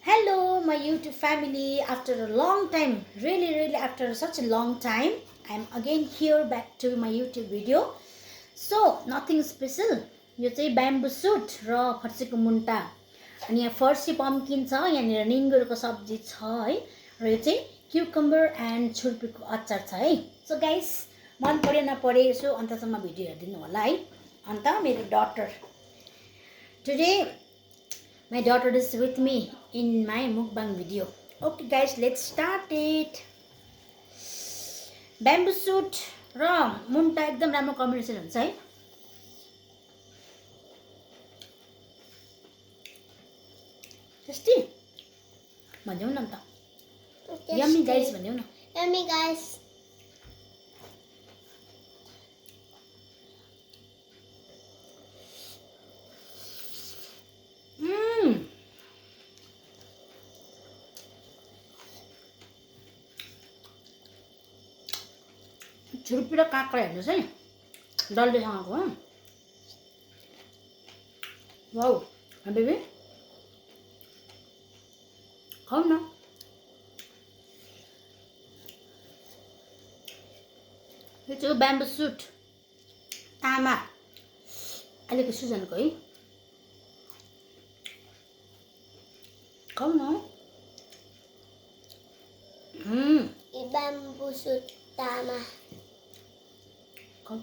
Hello, my YouTube family. After a long time, really, after such a long time, I'm again here back to my YouTube video. So, nothing special. यो चाहिँ bamboo suit र फर्सीको मुन्टा अनि यहाँ फर्सी पम्किन छ यहाँनिर निङ्गुरको सब्जी छ है र यो चाहिँ क्युकम्बर एन्ड छुर्पीको अचार छ है सो गाइस मन पर्यो नपर्यो यसो अन्तसम्म भिडियो हेरिदिनु होला है अन्त मेरो daughter today my daughter is with me in my mukbang video. Okay guys, let's start it. Bamboo shoot र मुन्टा एकदम राम्रो कम्बिनेसन हुन्छ है टेस्टी भन्दियौ न त यम्मी गाइस भन्दियौ न यम्मी गाइस छुर्पी र काँक्रा हेर्नुहोस् है डल्लेसँगको हो वाउ बेबी खाऊ न यो चाहिँ ब्याम्बू सुट तामा अहिलेको सिजनको है खाऊ न ब्याम्बू सुट तामा खाऊ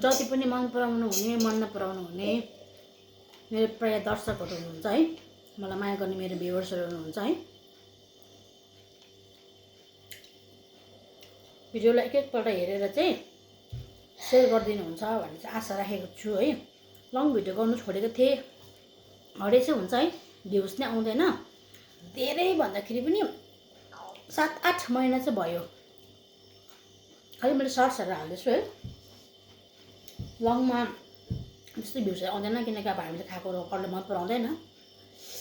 जति पनि मन पराउनु हुने मन नपराउनु हुने मेरो प्राय दर्शकहरू हुनुहुन्छ है मलाई माया गर्ने मेरो भ्युअर्सहरू हुनुहुन्छ है भिडियोलाई एकपल्ट हेरेर चाहिँ सेयर गरिदिनुहुन्छ भन्ने चाहिँ आशा राखेको छु है लङ भिडियो गर्नु छोडेको थिएँ हरेक चाहिँ हुन्छ है भ्युज नै आउँदैन धेरै भन्दाखेरि पनि 7-8 महिना चाहिँ भयो खालि मैले सर्ट्सहरू हाल्दैछु है लङमा त्यस्तो भ्युज आउँदैन किनकि अब हामीले खाएको कसले मन पराउँदैन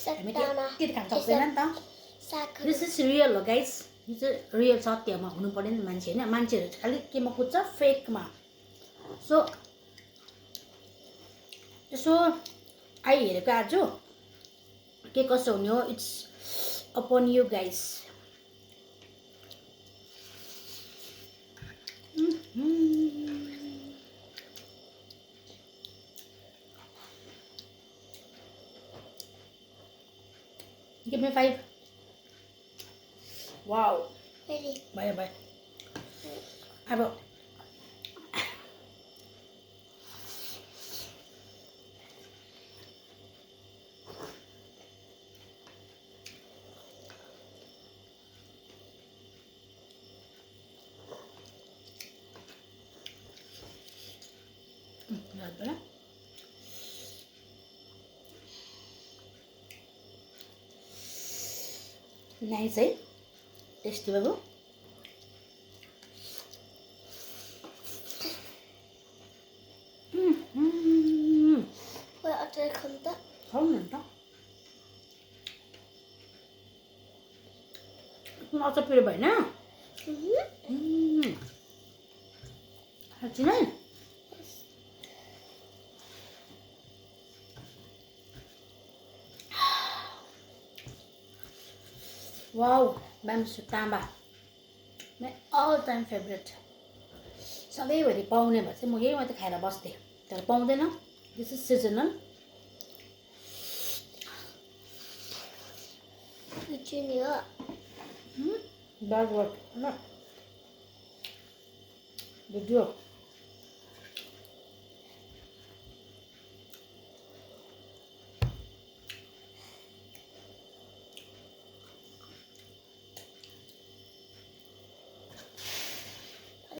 हामी त्यति खान सक्दैन नि त दिस इज रियल हो गाइस यो चाहिँ रियल सत्यमा हुनु पर्यो नि मान्छे होइन मान्छेहरू चाहिँ खालि केमा कुद्छ फेकमा सो यसो आइहेरेको आज के कसो हुने हो it's upon you guys Give me 5. Wow. Ready. Bye. अब नाइस है टेस्टी बाबु अचार खाऊँ त खाऊ न त अचार पिरो भएन साँच्ची नै वाउ ब्याम्बू तामा माई अल टाइम फेभरेट सधैँभरि पाउने भए चाहिँ म यही मात्रै खाएर बस्थेँ तर पाउँदैन this is seasonal bad word होइन भिडियो